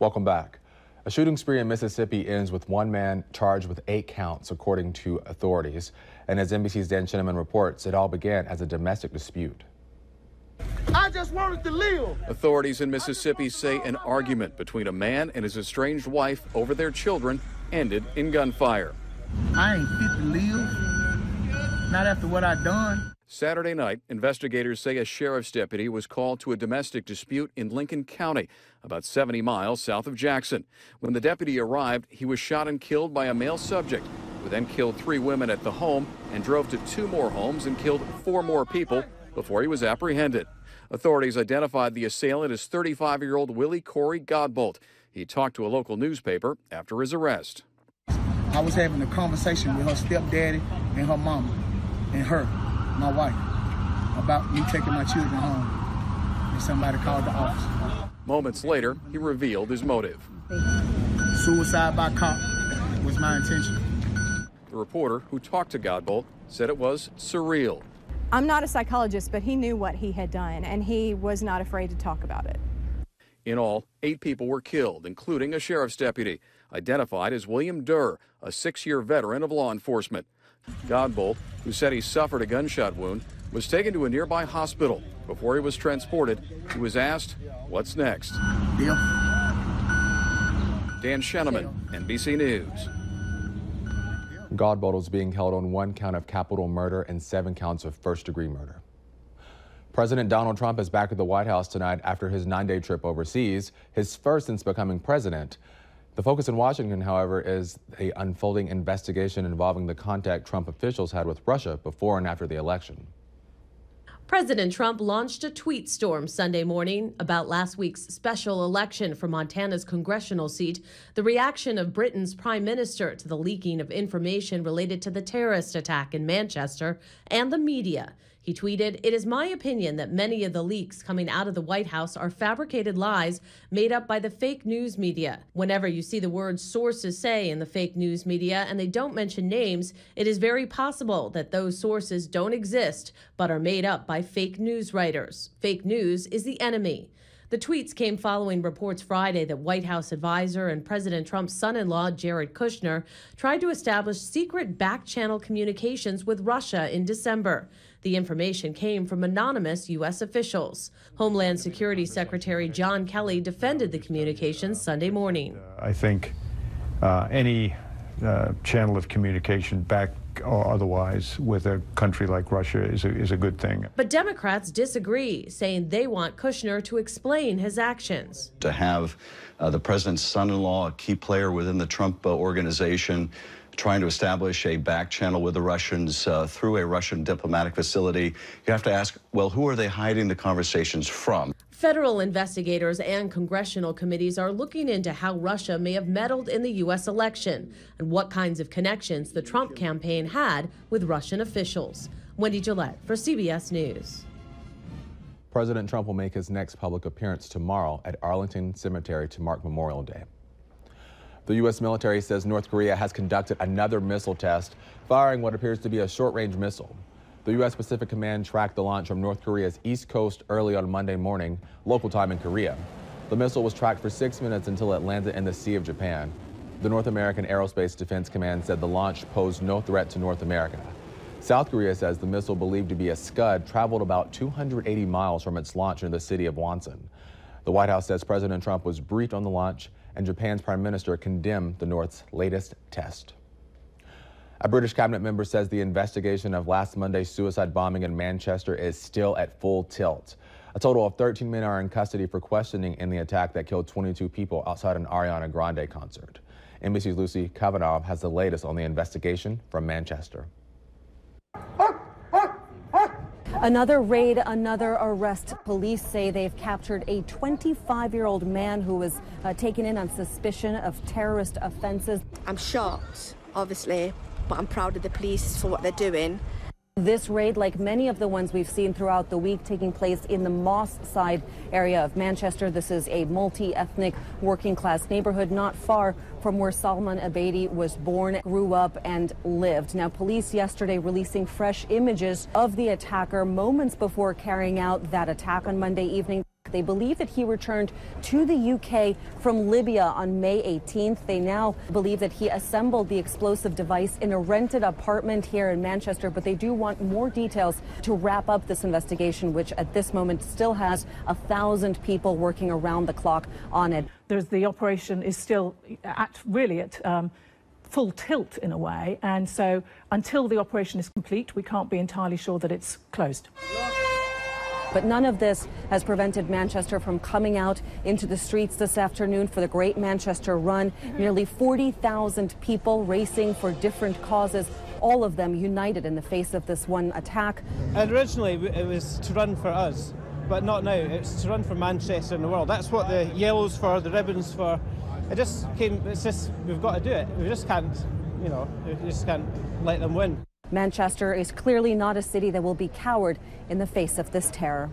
Welcome back. A shooting spree in Mississippi ends with one man charged with 8 counts, according to authorities. And as NBC's Dan Shinneman reports, it all began as a domestic dispute. I just wanted to live. Authorities in Mississippi say an argument between a man and his estranged wife over their children ended in gunfire. I ain't fit to live, not after what I done. Saturday night, investigators say a sheriff's deputy was called to a domestic dispute in Lincoln County, about 70 miles south of Jackson. When the deputy arrived, he was shot and killed by a male subject, who then killed 3 women at the home and drove to 2 more homes and killed 4 more people before he was apprehended. Authorities identified the assailant as 35-year-old Willie Corey Godbolt. He talked to a local newspaper after his arrest. I was having a conversation with her stepdaddy and her mama and her, my wife, about me taking my children home, and somebody called the officer. Moments later, he revealed his motive. Suicide by cop was my intention. The reporter who talked to Godbolt said it was surreal. I'm not a psychologist, but he knew what he had done, and he was not afraid to talk about it. In all, 8 people were killed, including a sheriff's deputy, identified as William Durr, a 6-year veteran of law enforcement. Godbolt, who said he suffered a gunshot wound, was taken to a nearby hospital. Before he was transported, he was asked, "What's next?" Deal. Dan Shinneman, NBC News. Godbolt is being held on 1 count of capital murder and 7 counts of first-degree murder. President Donald Trump is back at the White House tonight after his 9-day trip overseas, his first since becoming president. The focus in Washington, however, is the unfolding investigation involving the contact Trump officials had with Russia before and after the election. President Trump launched a tweet storm Sunday morning about last week's special election for Montana's congressional seat, the reaction of Britain's prime minister to the leaking of information related to the terrorist attack in Manchester, and the media. He tweeted, "It is my opinion that many of the leaks coming out of the White House are fabricated lies made up by the fake news media. Whenever you see the words sources say in the fake news media and they don't mention names, it is very possible that those sources don't exist but are made up by fake news writers. Fake news is the enemy." The tweets came following reports Friday that White House advisor and President Trump's son-in-law, Jared Kushner, tried to establish secret back-channel communications with Russia in December. The information came from anonymous U.S. officials. Homeland Security Secretary John Kelly defended the communications Sunday morning. I think any channel of communication, back or otherwise, with a country like Russia is a good thing. But Democrats disagree, saying they want Kushner to explain his actions. To have the president's son-in-law, a key player within the Trump organization, trying to establish a back channel with the Russians through a Russian diplomatic facility, you have to ask, well, who are they hiding the conversations from? Federal investigators and congressional committees are looking into how Russia may have meddled in the U.S. election and what kinds of connections the Trump campaign had with Russian officials. Wendy Gillette for CBS News. President Trump will make his next public appearance tomorrow at Arlington Cemetery to mark Memorial Day. The U.S. military says North Korea has conducted another missile test, firing what appears to be a short-range missile. The U.S. Pacific Command tracked the launch from North Korea's east coast early on Monday morning, local time in Korea. The missile was tracked for 6 minutes until it landed in the Sea of Japan. The North American Aerospace Defense Command said the launch posed no threat to North America. South Korea says the missile, believed to be a Scud, traveled about 280 miles from its launch in the city of Wonsan. The White House says President Trump was briefed on the launch, and Japan's prime minister condemned the North's latest test. A British cabinet member says the investigation of last Monday's suicide bombing in Manchester is still at full tilt. A total of 13 men are in custody for questioning in the attack that killed 22 people outside an Ariana Grande concert. NBC's Lucy Kavanaugh has the latest on the investigation from Manchester. Another raid, another arrest. Police say they've captured a 25-year-old man who was taken in on suspicion of terrorist offenses. I'm shocked, obviously, but I'm proud of the police for what they're doing. This raid, like many of the ones we've seen throughout the week, taking place in the Moss Side area of Manchester. This is a multi-ethnic working-class neighborhood not far from where Salman Abedi was born, grew up, and lived. Now, police yesterday releasing fresh images of the attacker moments before carrying out that attack on Monday evening. They believe that he returned to the UK from Libya on May 18th. They now believe that he assembled the explosive device in a rented apartment here in Manchester, but they do want more details to wrap up this investigation, which at this moment still has 1,000 people working around the clock on it. The operation is still at full tilt in a way, and so until the operation is complete, we can't be entirely sure that it's closed. But none of this has prevented Manchester from coming out into the streets this afternoon for the Great Manchester Run. Nearly 40,000 people racing for different causes, all of them united in the face of this one attack. And originally it was to run for us, but not now. It's to run for Manchester and the world. That's what the yellow's for, the ribbon's for. It's just, we've got to do it. We just can't, we just can't let them win. Manchester is clearly not a city that will be cowed in the face of this terror.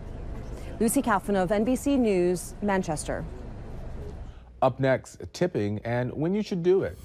Lucy Kafanov, NBC News, Manchester. Up next, tipping and when you should do it.